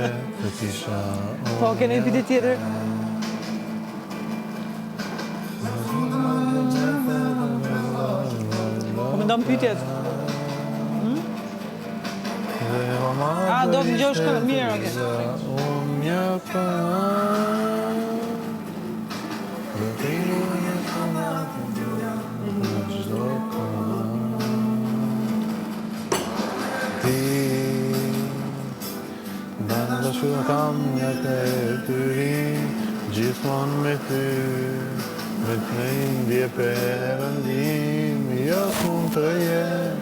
ishte, të tisha... Po, kene një pyetje tjetër? Po më ndon pyetjet? A, do të ngjosh këngë mirë, okay. Shumë kam një të tyrin, gjithmonë me ty, me të mendje perëndim, jo mund të jem,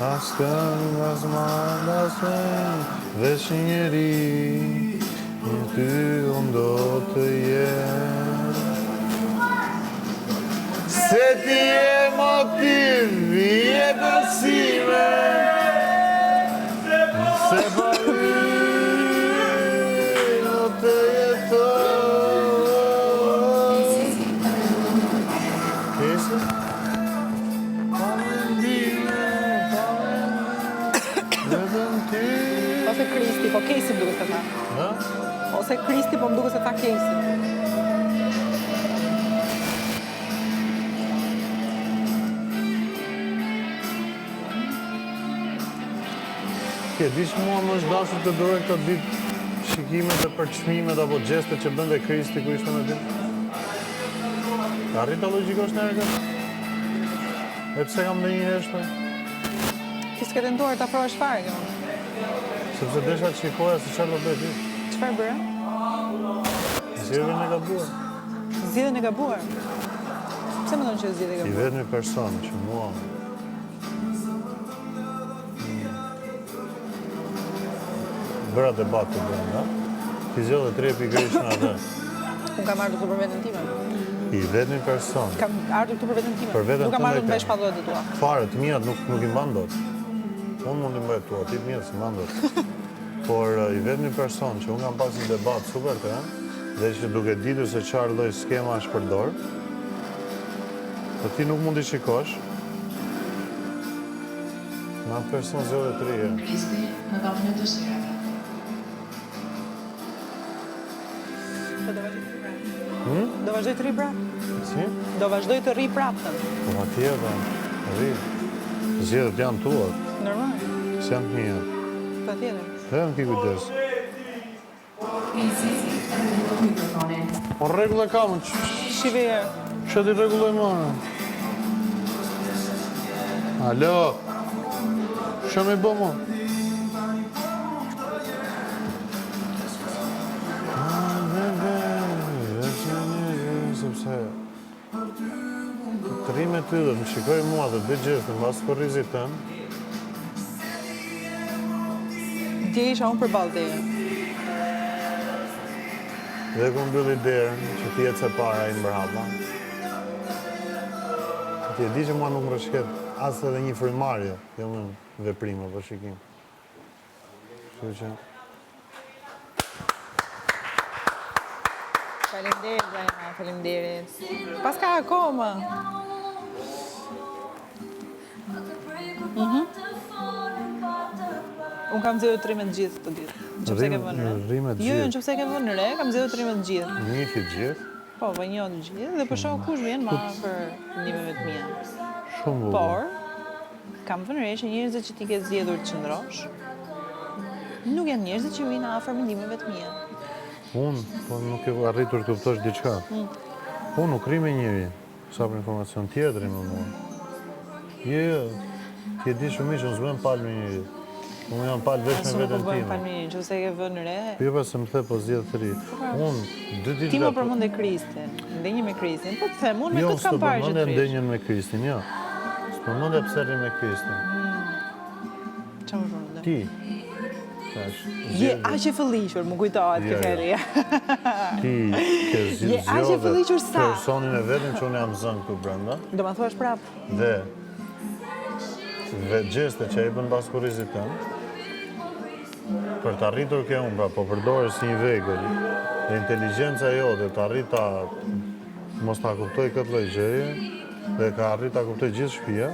as këngë, as mal, as vend, veç njeri, një ty unë do të jem. Se ti e motiv, je besime, se Ose Kristi, po Kesi më duke se tha. Ose Kristi, po më duke se tha Kesi. Dish mua më është dashur të dore këta ditë shikimet e përçmimet apo gjestet që bënde Kristi ku ishte me ti? Ka rrita logjikosh në herë këtë? E pse kam në një heshtë? Ti s'ke tentuar të afrohesh fare, kjo? Sepse desha të shikoja se çfarë do bëj ti. Çfarë bëre? Zgjedhjen e gabuar. Zgjedhjen e gabuar? Pse mendon që zgjedhje e gabuar? I vetmi person që mua bëra debat të brenda, ti zgjodhe 3 pikërisht në atë. Unë kam ardhur këtu për veten time. I vetmi person. Kam ardhur këtu për veten time. Për veten nuk kam ardhur me shpallërat e tua. Fare, të mijat nuk i mban dot. Unë mund i mbaj tua, ti të mijat s'mban dot. Por i vetmi person që unë kam pas një debat super të rënd, dhe që duke ditur se çfarë lloj skema është përdor, po ti nuk mund i shikosh. Në atë person zgjodhe 3 herë. Kristi në kapën e dëshirave. Do vazhdoj të rri prapë? Si? Do vazhdoj të rri prapë, thënë. Po ma tjetër, rri. Zgjedhjet janë tuat. Normal. S'janë të mia. Patjetër. Hem ki kujdes. Po rregull e kam. Shive herë. Ç'a ti rregulloj më? Alo. Ç'a më bë më? Sepse të rri me ty dhe më shikoj mua dhe dhe gjithë në basë korrizit tëm. Dje isha unë përballë teje. Dhe ku mbylli derën që ti jetë se para i mbrapa. Ti e di që mua nuk më rëshket asë edhe një frimarjo, jo më veprime për shikim. Kështu që... Faleminderit, Zajna, faleminderit. Pas ka akoma. Unë kam zgjedhur 3 me të gjithë të ditë. Nëse ke vënë re. Rri me të Jo, gjithë. nëse ke vënë re, kam zgjedhur 3 me të gjithë. Njifi të gjithë. Po, njoh të gjithë dhe po shoh kush vjen më afër ndihmeve të mia. Shumë bukur. Por kam vënë re që njerëzit që ti ke zgjedhur të qëndrosh nuk janë njerëzit që vinë afër ndihmeve të mia. Unë, po nuk e arritur të kuptosh diçka. Unë nuk rri me njëri, sa për informacion tjetër më mua. Jo, ti e di shumë që unë s'bën palë me njëri. Unë jam palë veç me veten time. Që se ke vënë re. Jo pas se më the po zgjedh 3. Unë 2 ditë. Ti më përmendë Kristin, ndenjë me Kristin. Po të them, unë me këtë kam parë që të ndenjën me Kristin, jo. S'përmendja pse rri me Kristin. Çfarë më përmendë? Ti. Je aq e fëlliqur, më kujtohet kjo fjali. Ti ke Je aq e fëlliqur sa? Personin e vetëm që unë jam zënë këtu brenda. Do ma thuash prap. Dhe gjeste që e bën pas kurrizit tëm, për të arritur ke unë, pra po përdore si një vegël, dhe inteligjenca jote të arrit ta mos ta kuptoj këtë lloj gjëje, dhe ka arrit ta kuptoj gjithë shtëpia,